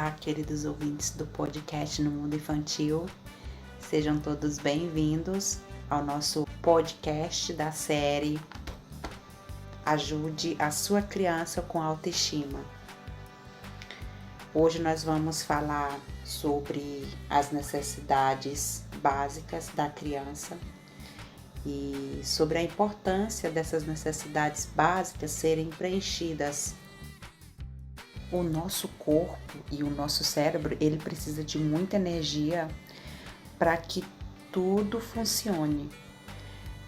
Olá, queridos ouvintes do podcast No Mundo Infantil. Sejam todos bem-vindos ao nosso podcast da série Ajude a sua criança com autoestima. Hoje nós vamos falar sobre as necessidades básicas da criança e sobre a importância dessas necessidades básicas serem preenchidas. O nosso corpo e o nosso cérebro, ele precisa de muita energia para que tudo funcione.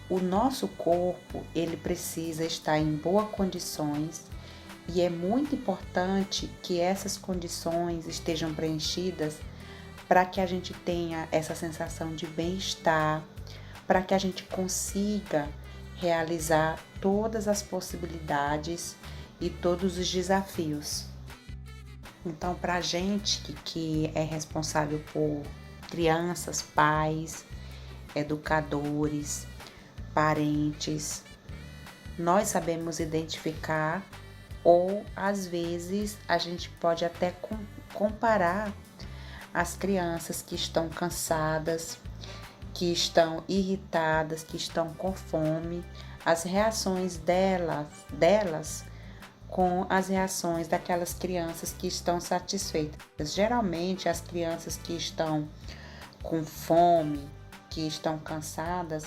O nosso corpo, ele precisa estar em boas condições e é muito importante que essas condições estejam preenchidas para que a gente tenha essa sensação de bem-estar, para que a gente consiga realizar todas as possibilidades e todos os desafios. Então, para a gente que é responsável por crianças, pais, educadores, parentes, nós sabemos identificar ou, às vezes, a gente pode até comparar as crianças que estão cansadas, que estão irritadas, que estão com fome, as reações delas com as reações daquelas crianças que estão satisfeitas. Geralmente, as crianças que estão com fome, que estão cansadas,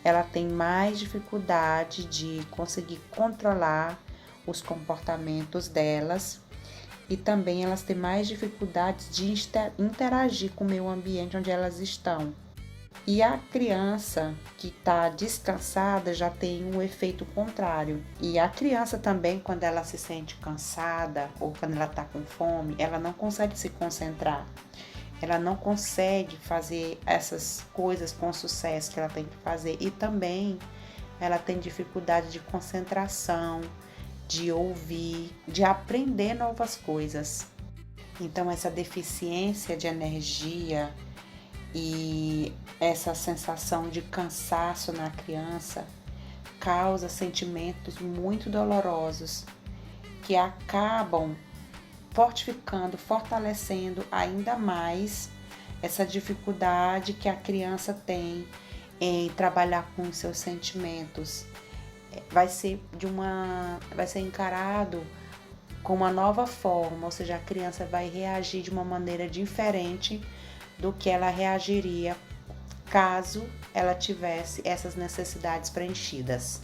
ela tem mais dificuldade de conseguir controlar os comportamentos delas e também elas têm mais dificuldade de interagir com o meio ambiente onde elas estão. E a criança que está descansada já tem um efeito contrário. E a criança também, quando ela se sente cansada ou quando ela está com fome, ela não consegue se concentrar. Ela não consegue fazer essas coisas com sucesso que ela tem que fazer. E também ela tem dificuldade de concentração, de ouvir, de aprender novas coisas. Então, essa deficiência de energia e essa sensação de cansaço na criança causa sentimentos muito dolorosos que acabam fortalecendo ainda mais essa dificuldade que a criança tem em trabalhar com os seus sentimentos. Vai ser encarado com uma nova forma, ou seja, a criança vai reagir de uma maneira diferente do que ela reagiria caso ela tivesse essas necessidades preenchidas.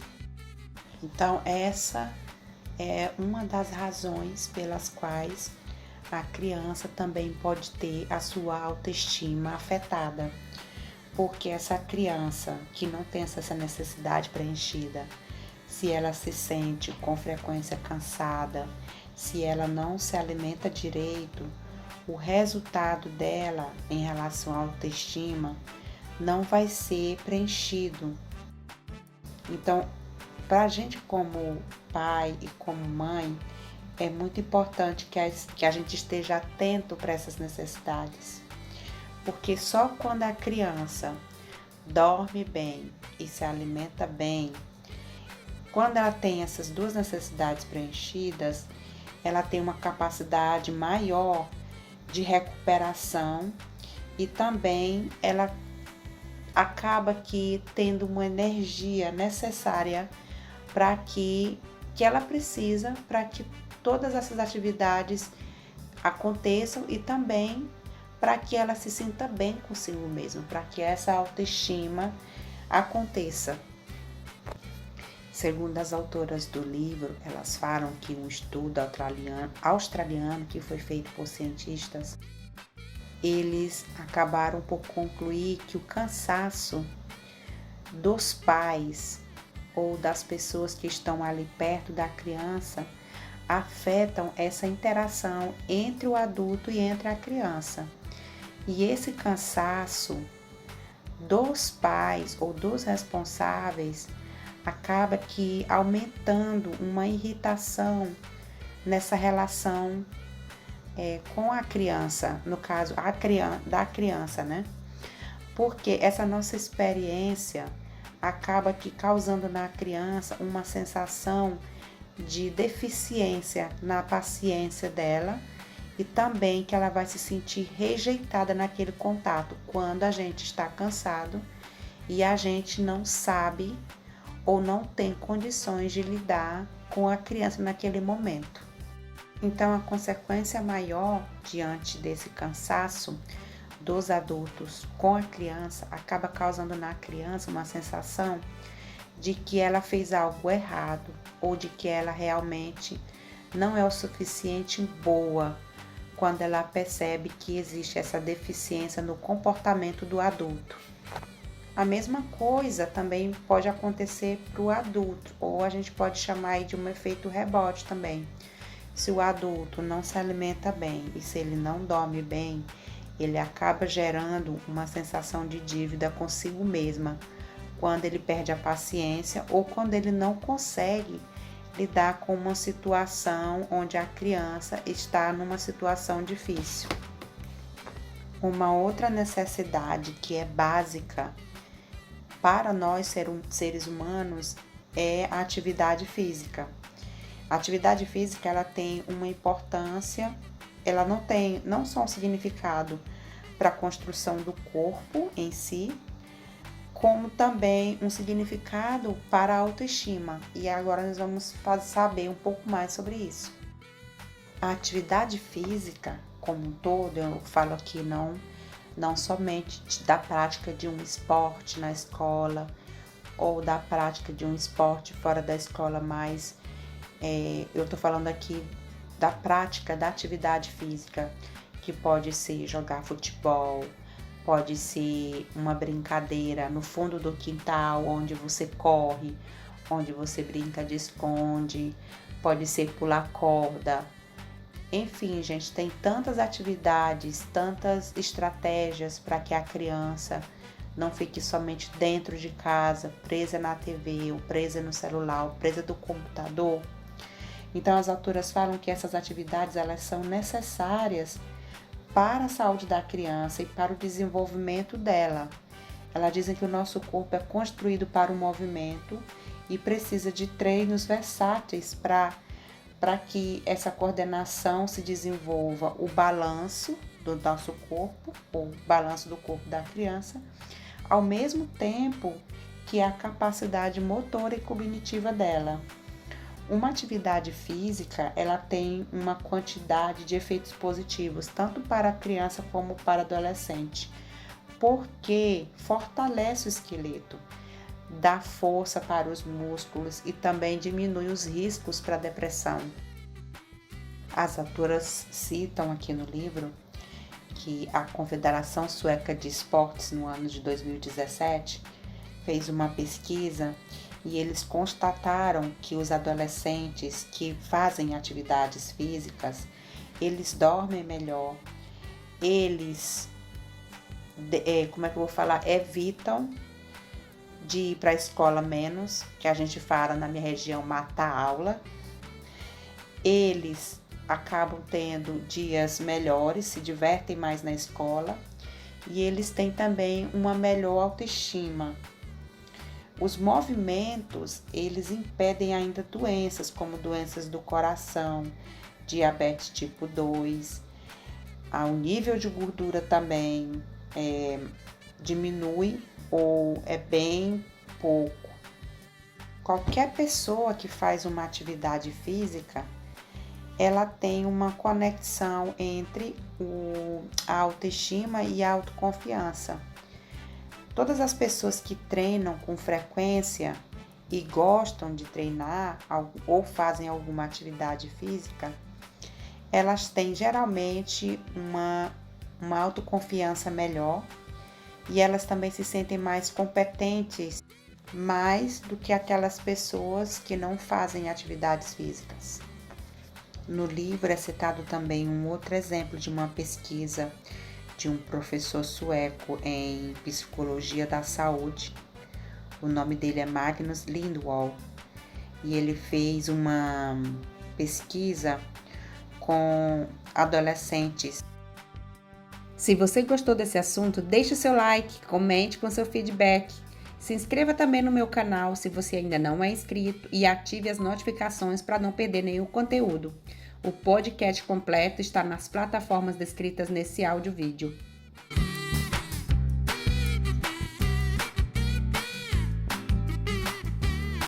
Então, essa é uma das razões pelas quais a criança também pode ter a sua autoestima afetada, porque essa criança que não tem essa necessidade preenchida, se ela se sente com frequência cansada, se ela não se alimenta direito, o resultado dela em relação à autoestima não vai ser preenchido. Então, para a gente como pai e como mãe, é muito importante que a gente esteja atento para essas necessidades. Porque só quando a criança dorme bem e se alimenta bem, quando ela tem essas duas necessidades preenchidas, ela tem uma capacidade maior de recuperação e também ela acaba aqui tendo uma energia necessária para que ela precisa para que todas essas atividades aconteçam e também para que ela se sinta bem consigo mesma, para que essa autoestima aconteça. Segundo as autoras do livro, elas falam que um estudo australiano que foi feito por cientistas, eles acabaram por concluir que o cansaço dos pais ou das pessoas que estão ali perto da criança afetam essa interação entre o adulto e entre a criança. E esse cansaço dos pais ou dos responsáveis acaba que aumentando uma irritação nessa relação com a criança, no caso da criança, né? Porque essa nossa experiência acaba que causando na criança uma sensação de deficiência na paciência dela e também que ela vai se sentir rejeitada naquele contato quando a gente está cansado e a gente não sabe ou não tem condições de lidar com a criança naquele momento. Então, a consequência maior diante desse cansaço dos adultos com a criança acaba causando na criança uma sensação de que ela fez algo errado ou de que ela realmente não é o suficiente boa quando ela percebe que existe essa deficiência no comportamento do adulto. A mesma coisa também pode acontecer para o adulto, ou a gente pode chamar de um efeito rebote também. Se o adulto não se alimenta bem e se ele não dorme bem, ele acaba gerando uma sensação de dívida consigo mesma, quando ele perde a paciência ou quando ele não consegue lidar com uma situação onde a criança está numa situação difícil. Uma outra necessidade que é básica para nós seres humanos é a atividade física. A atividade física ela tem uma importância, ela não só um significado para a construção do corpo em si, como também um significado para a autoestima. E agora nós vamos saber um pouco mais sobre isso. A atividade física, como um todo, eu falo aqui não somente da prática de um esporte na escola ou da prática de um esporte fora da escola, mas eu estou falando aqui da prática da atividade física, que pode ser jogar futebol, pode ser uma brincadeira no fundo do quintal, onde você corre, onde você brinca de esconde, pode ser pular corda. Enfim, gente, tem tantas atividades, tantas estratégias para que a criança não fique somente dentro de casa, presa na TV, ou presa no celular, ou presa do computador. Então, as autoras falam que essas atividades elas são necessárias para a saúde da criança e para o desenvolvimento dela. Elas dizem que o nosso corpo é construído para o movimento e precisa de treinos versáteis para que essa coordenação se desenvolva, o balanço do nosso corpo, ou balanço do corpo da criança, ao mesmo tempo que a capacidade motora e cognitiva dela. Uma atividade física, ela tem uma quantidade de efeitos positivos, tanto para a criança como para o adolescente, porque fortalece o esqueleto, dá força para os músculos e também diminui os riscos para a depressão. As autoras citam aqui no livro que a Confederação Sueca de Esportes, no ano de 2017, fez uma pesquisa e eles constataram que os adolescentes que fazem atividades físicas, eles dormem melhor, eles, evitam de ir para a escola menos, que a gente fala na minha região matar aula, eles acabam tendo dias melhores, se divertem mais na escola e eles têm também uma melhor autoestima. Os movimentos, eles impedem ainda doenças, como doenças do coração, diabetes tipo 2. O nível de gordura também diminui ou é bem pouco. Qualquer pessoa que faz uma atividade física, ela tem uma conexão entre a autoestima e a autoconfiança. Todas as pessoas que treinam com frequência e gostam de treinar ou fazem alguma atividade física, elas têm geralmente uma autoconfiança melhor e elas também se sentem mais competentes, mais do que aquelas pessoas que não fazem atividades físicas. No livro é citado também um outro exemplo de uma pesquisa de um professor sueco em psicologia da saúde. O nome dele é Magnus Lindwall e ele fez uma pesquisa com adolescentes. Se você gostou desse assunto, deixe o seu like, comente com seu feedback. Se inscreva também no meu canal se você ainda não é inscrito e ative as notificações para não perder nenhum conteúdo. O podcast completo está nas plataformas descritas nesse áudio-vídeo.